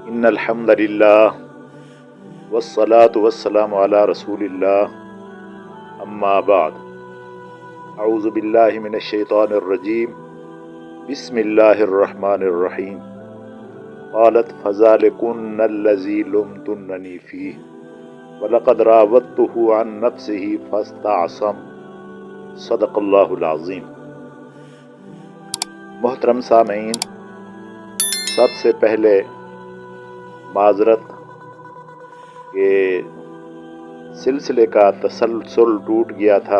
ان الحمد للہ والصلاة والسلام علی رسول اللہ اما بعد اعوذ باللہ من الشیطان الرجیم بسم اللہ الرحمن الرحیم قالت فذلکن الذی لمتننی فیہ ولقد راودته عن نفسه فاستعصم صدق اللہ العظیم۔ محترم سامعین، سب سے پہلے معذرت کہ سلسلے کا تسلسل ٹوٹ گیا تھا،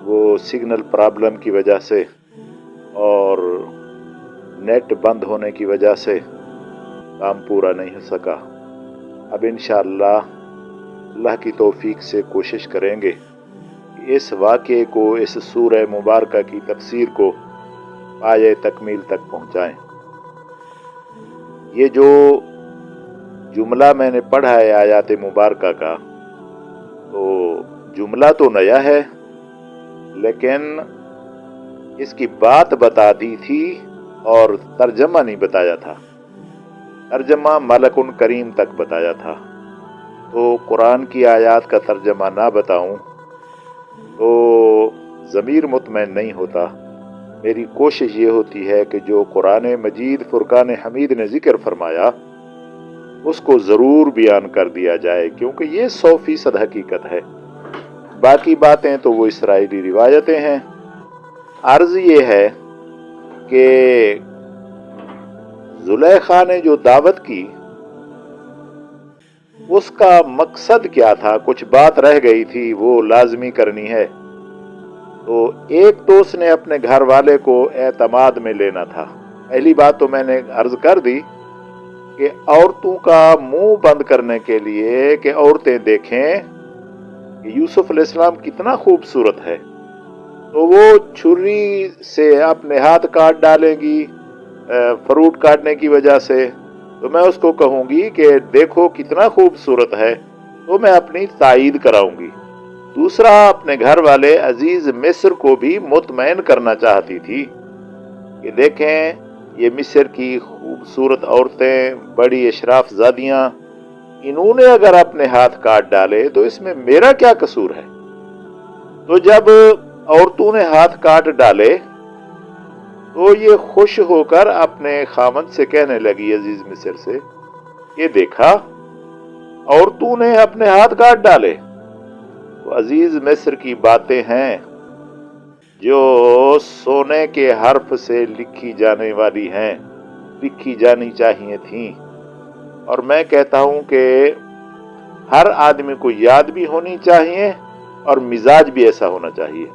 وہ سگنل پرابلم کی وجہ سے اور نیٹ بند ہونے کی وجہ سے کام پورا نہیں ہو سکا۔ اب انشاءاللہ اللہ کی توفیق سے کوشش کریں گے کہ اس واقعے کو، اس سورہ مبارکہ کی تفسیر کو پایہ تکمیل تک پہنچائیں۔ یہ جو جملہ میں نے پڑھا ہے آیات مبارکہ کا، تو جملہ تو نیا ہے لیکن اس کی بات بتا دی تھی اور ترجمہ نہیں بتایا تھا۔ ترجمہ ملک کریم تک بتایا تھا، تو قرآن کی آیات کا ترجمہ نہ بتاؤں تو ضمیر مطمئن نہیں ہوتا۔ میری کوشش یہ ہوتی ہے کہ جو قرآن مجید فرقان حمید نے ذکر فرمایا اس کو ضرور بیان کر دیا جائے، کیونکہ یہ 100% حقیقت ہے۔ باقی باتیں تو وہ اسرائیلی روایتیں ہیں۔ عرض یہ ہے کہ زلیخا نے جو دعوت کی اس کا مقصد کیا تھا؟ کچھ بات رہ گئی تھی، وہ لازمی کرنی ہے۔ تو ایک تو اس نے اپنے گھر والے کو اعتماد میں لینا تھا۔ پہلی بات تو میں نے عرض کر دی کہ عورتوں کا منہ بند کرنے کے لیے کہ عورتیں دیکھیں کہ یوسف علیہ السلام کتنا خوبصورت ہے، تو وہ چھری سے اپنے ہاتھ کاٹ ڈالیں گی فروٹ کاٹنے کی وجہ سے، تو میں اس کو کہوں گی کہ دیکھو کتنا خوبصورت ہے، تو میں اپنی تائید کراؤں گی۔ دوسرا، اپنے گھر والے عزیز مصر کو بھی مطمئن کرنا چاہتی تھی کہ دیکھیں یہ مصر کی خوبصورت عورتیں، بڑی اشراف زادیاں، انہوں نے اگر اپنے ہاتھ کاٹ ڈالے تو اس میں میرا کیا قصور ہے؟ تو جب عورتوں نے ہاتھ کاٹ ڈالے تو یہ خوش ہو کر اپنے خاوند سے کہنے لگی، عزیز مصر سے، یہ دیکھا عورتوں نے اپنے ہاتھ کاٹ ڈالے۔ تو عزیز مصر کی باتیں ہیں جو سونے کے حرف سے لکھی جانے والی ہیں، لکھی جانی چاہیے تھیں، اور میں کہتا ہوں کہ ہر آدمی کو یاد بھی ہونی چاہیے اور مزاج بھی ایسا ہونا چاہیے۔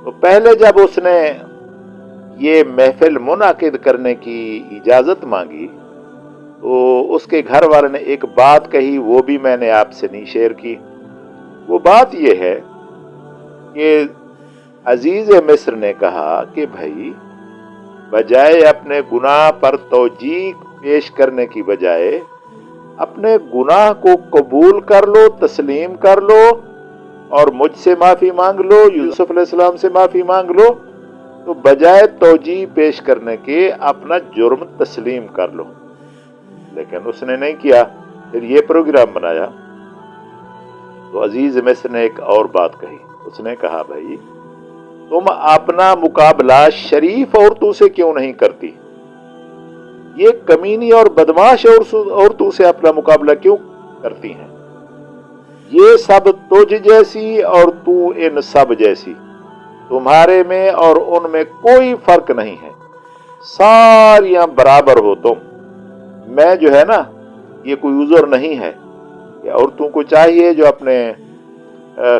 تو پہلے جب اس نے یہ محفل منعقد کرنے کی اجازت مانگی تو اس کے گھر والے نے ایک بات کہی، وہ بھی میں نے آپ سے نہیں شیئر کی۔ وہ بات یہ ہے کہ عزیز مصر نے کہا کہ بھائی، بجائے اپنے گناہ پر توجیہ پیش کرنے کی بجائے اپنے گناہ کو قبول کر لو، تسلیم کر لو اور مجھ سے معافی مانگ لو، یوسف علیہ السلام سے معافی مانگ لو، تو بجائے توجیہ پیش کرنے کے اپنا جرم تسلیم کر لو۔ لیکن اس نے نہیں کیا، پھر یہ پروگرام بنایا۔ تو عزیز مصر نے ایک اور بات کہی، اس نے کہا بھائی تم اپنا مقابلہ شریف عورتوں سے کیوں نہیں کرتی؟ یہ کمینی اور بدماش عورتوں سے اپنا مقابلہ کیوں کرتی ہیں؟ یہ سب تجھ جیسی اور تو ان سب جیسی، تمہارے میں اور ان میں کوئی فرق نہیں ہے، ساریاں برابر ہو تم۔ میں جو ہے نا، یہ کوئی عذر نہیں ہے کہ عورتوں کو چاہیے جو اپنے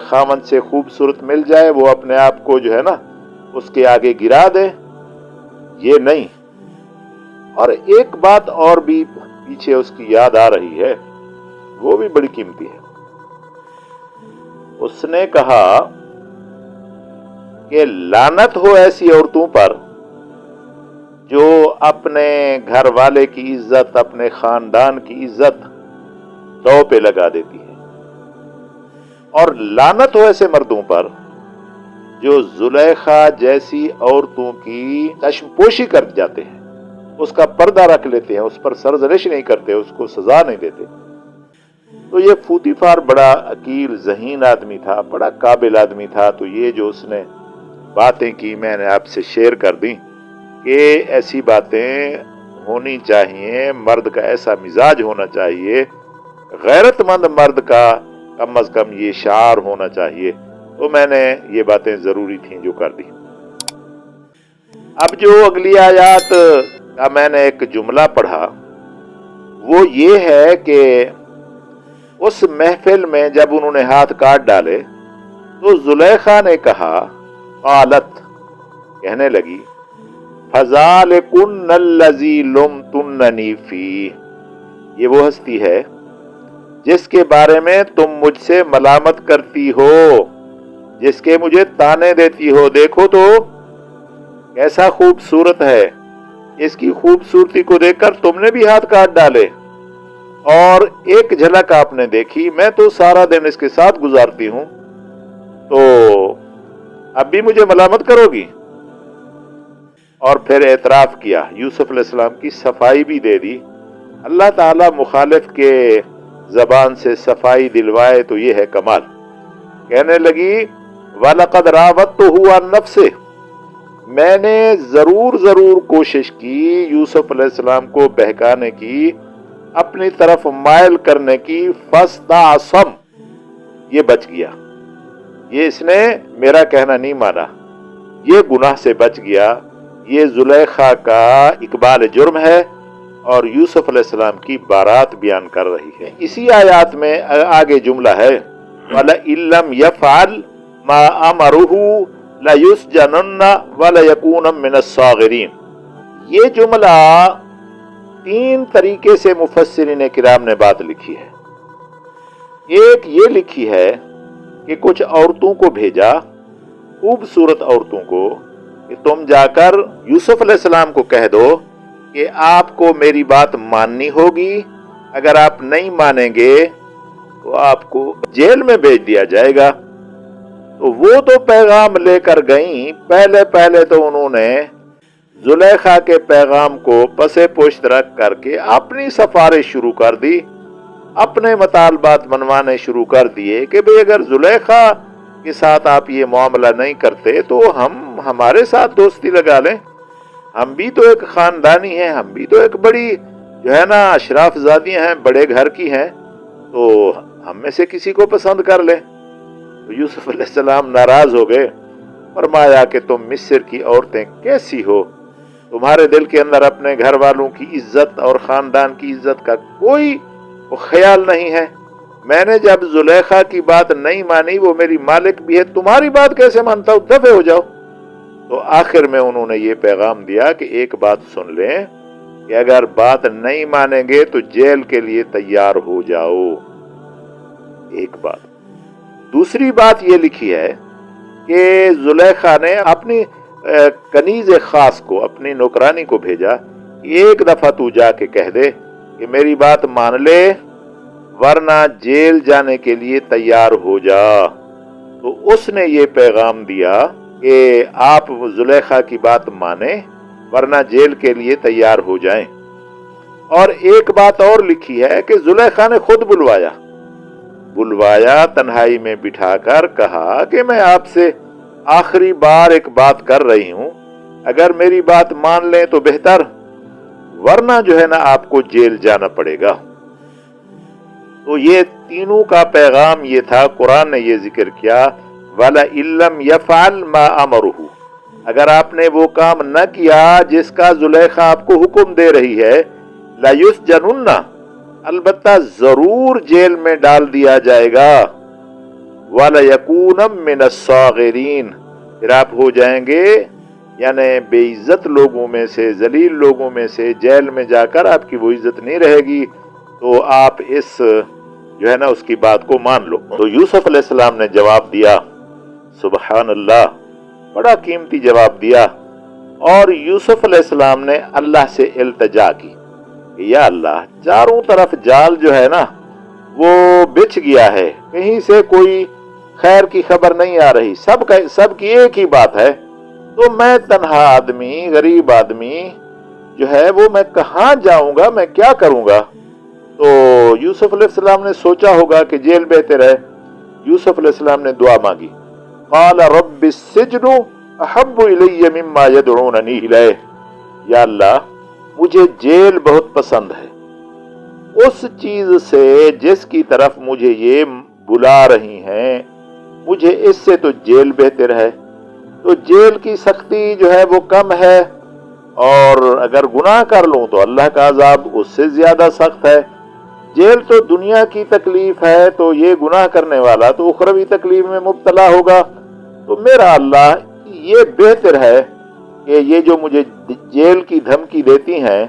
خاوند سے خوبصورت مل جائے وہ اپنے آپ کو جو ہے نا اس کے آگے گرا دے، یہ نہیں۔ اور ایک بات اور بھی پیچھے اس کی یاد آ رہی ہے، وہ بھی بڑی قیمتی ہے۔ اس نے کہا کہ لعنت ہو ایسی عورتوں پر جو اپنے گھر والے کی عزت، اپنے خاندان کی عزت دو پہ لگا دیتی ہے، اور لعنت ہو ایسے مردوں پر جو زلیخا جیسی عورتوں کی چشم پوشی کر جاتے ہیں۔ اس کا پردہ رکھ لیتے ہیں، اس پر سرزنش نہیں کرتے، اس کو سزا نہیں دیتے۔ تو یہ پوتیفار بڑا عقیل ذہین آدمی تھا، بڑا قابل آدمی تھا، تو یہ جو اس نے باتیں کی میں نے آپ سے شیئر کر دی کہ ایسی باتیں ہونی چاہیے، مرد کا ایسا مزاج ہونا چاہیے، غیرت مند مرد کا کم از کم یہ شعار ہونا چاہیے۔ تو میں نے یہ باتیں ضروری تھیں جو کر دی۔ اب جو اگلی آیات کا میں نے ایک جملہ پڑھا وہ یہ ہے کہ اس محفل میں جب انہوں نے ہاتھ کاٹ ڈالے تو زلیخا نے کہا، قالت کہنے لگی، فذالکن الذی لمتننی فیہ، یہ وہ ہستی ہے جس کے بارے میں تم مجھ سے ملامت کرتی ہو، جس کے مجھے تانے دیتی ہو، دیکھو تو کیسا خوبصورت ہے، اس کی خوبصورتی کو دیکھ کر تم نے بھی ہاتھ کاٹ ڈالے، اور ایک جھلک آپ نے دیکھی، میں تو سارا دن اس کے ساتھ گزارتی ہوں، تو اب بھی مجھے ملامت کرو گی؟ اور پھر اعتراف کیا، یوسف علیہ السلام کی صفائی بھی دے دی۔ اللہ تعالیٰ مخالف کے زبان سے صفائی دلوائے تو یہ ہے کمال۔ کہنے لگی، وَلَقَدْ رَاوَدتُّهُ عَن نَفْسِهِ، میں نے ضرور کوشش کی یوسف علیہ السلام کو بہکانے کی، اپنی طرف مائل کرنے کی، فَاسْتَعْصَمَ، یہ بچ گیا، یہ اس نے میرا کہنا نہیں مانا، یہ گناہ سے بچ گیا۔ یہ زلیخا کا اقبال جرم ہے اور یوسف علیہ السلام کی بارات بیان کر رہی ہے۔ اسی آیات میں آگے جملہ ہے، وَلَئِن لَّمْ يَفْعَلْ مَا أَمَرُهُ لَيُسْجَنَنَّ وَلَيَكُونَ مِنَ الصَّاغِرِينَ۔ یہ جملہ 3 طریقے سے مفسرین کرام نے بات لکھی ہے۔ ایک یہ لکھی ہے کہ کچھ عورتوں کو بھیجا، خوبصورت عورتوں کو، کہ تم جا کر یوسف علیہ السلام کو کہہ دو کہ آپ کو میری بات ماننی ہوگی، اگر آپ نہیں مانیں گے تو آپ کو جیل میں بھیج دیا جائے گا۔ تو وہ تو پیغام لے کر گئیں، پہلے تو انہوں نے زلیخا کے پیغام کو پسے پشت رکھ کر کے اپنی سفارش شروع کر دی، اپنے مطالبات منوانے شروع کر دیے کہ بھئی اگر زلیخا کے ساتھ آپ یہ معاملہ نہیں کرتے تو ہمارے ساتھ دوستی لگا لیں، ہم بھی تو ایک خاندانی ہیں، ہم بھی تو ایک بڑی جو ہے نا اشراف زادیاں ہیں، بڑے گھر کی ہیں، تو ہم میں سے کسی کو پسند کر لیں۔ تو یوسف علیہ السلام ناراض ہو گئے، فرمایا کہ تم مصر کی عورتیں کیسی ہو، تمہارے دل کے اندر اپنے گھر والوں کی عزت اور خاندان کی عزت کا کوئی خیال نہیں ہے۔ میں نے جب زلیخا کی بات نہیں مانی، وہ میری مالک بھی ہے، تمہاری بات کیسے مانتا ہوں، دفع ہو جاؤ۔ تو آخر میں انہوں نے یہ پیغام دیا کہ ایک بات سن لیں کہ اگر بات نہیں مانیں گے تو جیل کے لیے تیار ہو جاؤ، ایک بات۔ دوسری بات یہ لکھی ہے کہ زلیخا نے اپنی کنیز خاص کو، اپنی نوکرانی کو بھیجا، ایک دفعہ تو جا کے کہہ دے کہ میری بات مان لے ورنہ جیل جانے کے لیے تیار ہو جا۔ تو اس نے یہ پیغام دیا کہ آپ زلیخا کی بات مانیں ورنہ جیل کے لیے تیار ہو جائیں۔ اور ایک بات اور لکھی ہے کہ زلیخا نے خود بلوایا، تنہائی میں بٹھا کر کہا کہ میں آپ سے آخری بار ایک بات کر رہی ہوں، اگر میری بات مان لیں تو بہتر، ورنہ جو ہے نا آپ کو جیل جانا پڑے گا۔ تو یہ تینوں کا پیغام یہ تھا، قرآن نے یہ ذکر کیا، وَلَئِن لَّمْ يَفْعَلْ مَا أَمَرُهُ، اگر آپ نے وہ کام نہ کیا جس کا زلیخا آپ کو حکم دے رہی ہے، لَيُسْجَنُنَّ، البتہ ضرور جیل میں ڈال دیا جائے گا، وَلَيَكُونَ مِنَ الصَّاغِرِينَ، پھر آپ ہو جائیں گے یعنی بے عزت لوگوں میں سے، ذلیل لوگوں میں سے، جیل میں جا کر آپ کی وہ عزت نہیں رہے گی، تو آپ اس جو ہے نا اس کی بات کو مان لو۔ تو یوسف علیہ السلام نے جواب دیا، سبحان اللہ، بڑا قیمتی جواب دیا، اور یوسف علیہ السلام نے اللہ سے التجا کی کہ یا اللہ، چاروں طرف جال جو ہے نا وہ بچھ گیا ہے، کہیں سے کوئی خیر کی خبر نہیں آ رہی، سب کی ایک ہی بات ہے، تو میں تنہا آدمی، غریب آدمی، جو ہے وہ میں کہاں جاؤں گا, میں کیا کروں گا. تو یوسف علیہ السلام نے سوچا ہوگا کہ جیل بہتر ہے. یوسف علیہ السلام نے دعا مانگی, قال رب السجن احب الی مما یدعوننی الیہ, یا اللہ مجھے جیل بہت پسند ہے اس چیز سے جس کی طرف مجھے یہ بلا رہی ہیں, مجھے اس سے تو جیل بہتر ہے. تو جیل کی سختی جو ہے وہ کم ہے, اور اگر گناہ کر لوں تو اللہ کا عذاب اس سے زیادہ سخت ہے. جیل تو دنیا کی تکلیف ہے, تو یہ گناہ کرنے والا تو اخروی تکلیف میں مبتلا ہوگا. تو میرا اللہ یہ بہتر ہے کہ یہ جو مجھے جیل کی دھمکی دیتی ہیں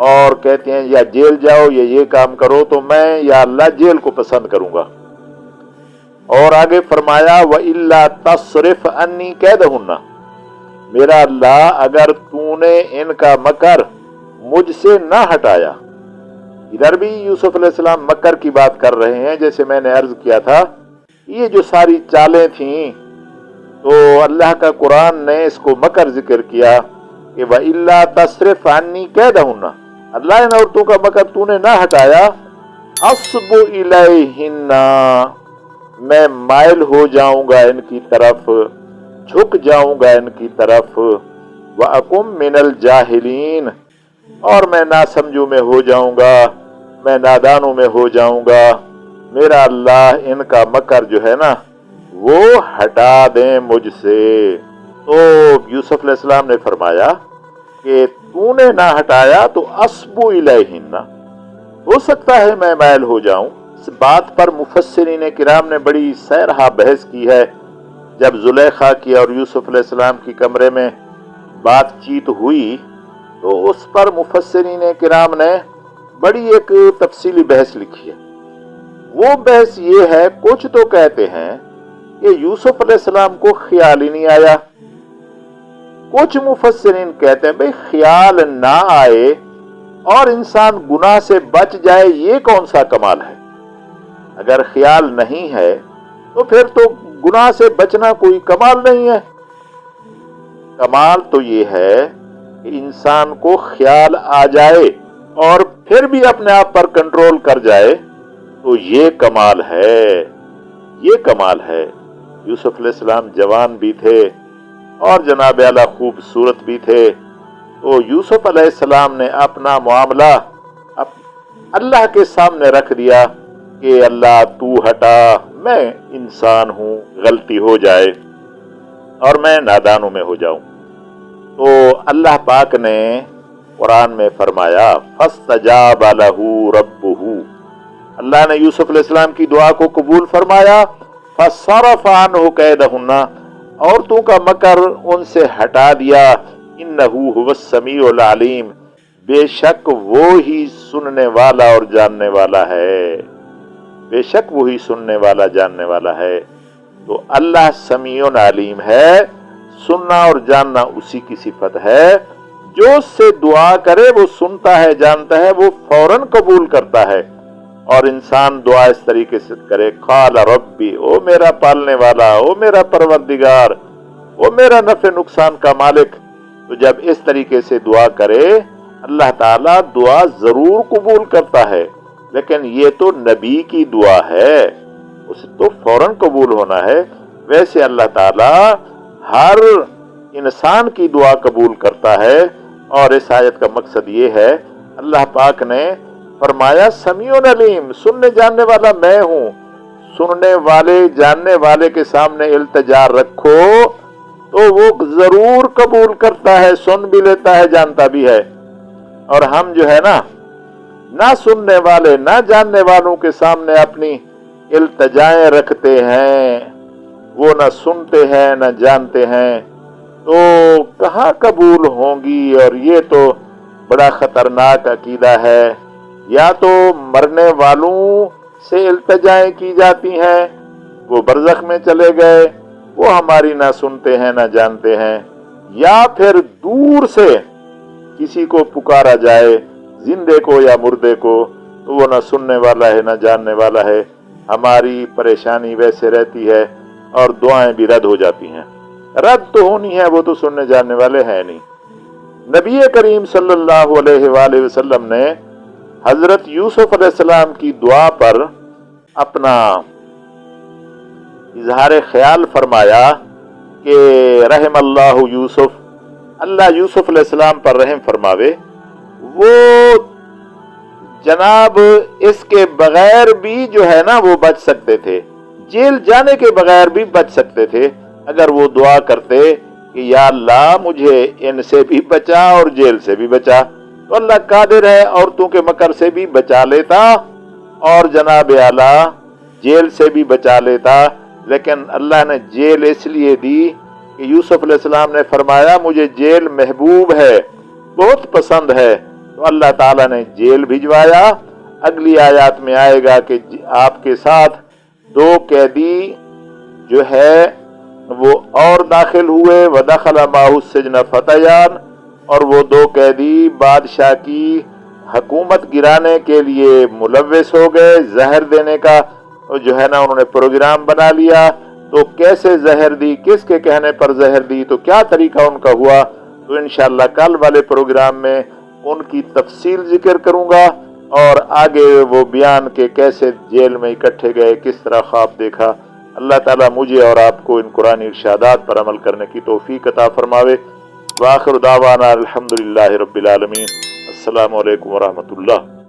اور کہتے ہیں یا جیل جاؤ یا یہ کام کرو, تو میں یا اللہ جیل کو پسند کروں گا. اور آگے فرمایا وَإِلَّا تَصْرِفْ عَنِّي كَيْدَهُنَّ, میرا اللہ اگر تو نے ان کا مکر مجھ سے نہ ہٹایا. ادھر بھی یوسف علیہ السلام مکر کی بات کر رہے ہیں. جیسے میں نے عرض کیا تھا, یہ جو ساری چالیں تھیں تو اللہ کا قرآن نے اس کو مکر ذکر کیا کہ وَإِلَّا تَصْرِفْ عَنِّي كَيْدَهُنَّ, اللہ ان عورتوں کا مکر تو نے نہ ہٹایا, أَصْبُ إِلَيْهِنَّ, میں مائل ہو جاؤں گا ان کی طرف, جھک جاؤں گا ان کی طرف, وَأَكُمْ مِنَ الْجَاهِلِينَ, اور میں ناسمجھوں میں ہو جاؤں گا, میں نادانوں میں ہو جاؤں گا. میرا اللہ ان کا مکر جو ہے نا وہ ہٹا دیں مجھ سے. تو یوسف علیہ السلام نے فرمایا کہ تو نے نہ ہٹایا تو اسبو الیہن, ہو سکتا ہے میں مائل ہو جاؤں. اس بات پر مفسرین کرام نے بڑی سیرہا بحث کی ہے. جب زلیخا کی اور یوسف علیہ السلام کی کمرے میں بات چیت ہوئی تو اس پر مفسرین کرام نے بڑی ایک تفصیلی بحث لکھی ہے. وہ بحث یہ ہے, کچھ تو کہتے ہیں کہ یوسف علیہ السلام کو خیال ہی نہیں آیا. کچھ مفسرین کہتے ہیں بھئی خیال نہ آئے اور انسان گناہ سے بچ جائے, یہ کون سا کمال ہے. اگر خیال نہیں ہے تو پھر تو گناہ سے بچنا کوئی کمال نہیں ہے. کمال تو یہ ہے کہ انسان کو خیال آ جائے اور پھر بھی اپنے آپ پر کنٹرول کر جائے, تو یہ کمال ہے, یہ کمال ہے. یوسف علیہ السلام جوان بھی تھے اور جناب اعلیٰ خوبصورت بھی تھے. تو یوسف علیہ السلام نے اپنا معاملہ اللہ کے سامنے رکھ دیا کہ اللہ تو ہٹا, میں انسان ہوں, غلطی ہو جائے اور میں نادانوں میں ہو جاؤں. تو اللہ پاک نے قرآن میں فرمایا فَاسْتَجَابَ لَهُ رَبُّهُ, اللہ نے یوسف علیہ السلام کی دعا کو قبول فرمایا. فَصَرَفَ عَنْهُ كَيْدَهُنَّ, عورتوں کا مکر ان سے ہٹا دیا. إِنَّهُ هُوَ السَّمِيعُ الْعَلِيمُ, بے شک وہ ہی سننے والا اور جاننے والا ہے, بے شک وہی سننے والا جاننے والا ہے. تو اللہ سمیع علیم ہے, سننا اور جاننا اسی کی صفت ہے. جو اس سے دعا کرے وہ سنتا ہے, جانتا ہے, وہ فوراً قبول کرتا ہے. اور انسان دعا اس طریقے سے کرے, قال ربی, او میرا پالنے والا, او میرا پروردگار, او میرا نفع نقصان کا مالک. تو جب اس طریقے سے دعا کرے اللہ تعالیٰ دعا ضرور قبول کرتا ہے. لیکن یہ تو نبی کی دعا ہے, اسے تو فوراً قبول ہونا ہے. ویسے اللہ تعالیٰ ہر انسان کی دعا قبول کرتا ہے. اور اس آیت کا مقصد یہ ہے, اللہ پاک نے فرمایا سمیع علیم, سننے جاننے والا میں ہوں. سننے والے جاننے والے کے سامنے التجا رکھو تو وہ ضرور قبول کرتا ہے, سن بھی لیتا ہے, جانتا بھی ہے. اور ہم جو ہے نا, نہ سننے والے نہ جاننے والوں کے سامنے اپنی التجائیں رکھتے ہیں, وہ نہ سنتے ہیں نہ جانتے ہیں, تو کہاں قبول ہوں گی. اور یہ تو بڑا خطرناک عقیدہ ہے. یا تو مرنے والوں سے التجائیں کی جاتی ہیں, وہ برزخ میں چلے گئے, وہ ہماری نہ سنتے ہیں نہ جانتے ہیں, یا پھر دور سے کسی کو پکارا جائے, زندے کو یا مردے کو, تو وہ نہ سننے والا ہے نہ جاننے والا ہے. ہماری پریشانی ویسے رہتی ہے اور دعائیں بھی رد ہو جاتی ہیں. رد تو ہونی ہے, وہ تو سننے جاننے والے ہیں نہیں. نبی کریم صلی اللہ علیہ وآلہ وسلم نے حضرت یوسف علیہ السلام کی دعا پر اپنا اظہار خیال فرمایا کہ رحم اللہ یوسف، اللہ یوسف علیہ السلام پر رحم فرماوے، وہ جناب اس کے بغیر بھی جو ہے نا وہ بچ سکتے تھے، جیل جانے کے بغیر بھی بچ سکتے تھے اگر وہ دعا کرتے کہ یا اللہ مجھے ان سے بھی بچا اور جیل سے بھی بچا، تو اللہ قادر ہے عورتوں کے مکر سے بھی بچا لیتا اور جناب اعلیٰ جیل سے بھی بچا لیتا، لیکن اللہ نے جیل اس لیے دی کہ یوسف علیہ السلام نے فرمایا مجھے جیل محبوب ہے، بہت پسند ہے، تو اللہ تعالیٰ نے جیل بھجوایا۔ اگلی آیات میں آئے گا کہ آپ کے ساتھ 2 قیدی جو ہے وہ اور داخل ہوئے، وَدَخَلَ مَعَهُ السِّجْنَ فَتَيَانِ، اور وہ 2 قیدی بادشاہ کی حکومت گرانے کے لیے ملوث ہو گئے، زہر دینے کا جو ہے نا انہوں نے پروگرام بنا لیا۔ تو کیسے زہر دی، کس کے کہنے پر زہر دی، تو کیا طریقہ ان کا ہوا، تو انشاءاللہ کل والے پروگرام میں ان کی تفصیل ذکر کروں گا، اور آگے وہ بیان کے کیسے جیل میں اکٹھے گئے، کس طرح خواب دیکھا۔ اللہ تعالیٰ مجھے اور آپ کو ان قرآنی ارشادات پر عمل کرنے کی توفیق عطا فرماوے۔ وآخر دعوانا الحمدللہ رب العالمین۔ السلام علیکم ورحمۃ اللہ۔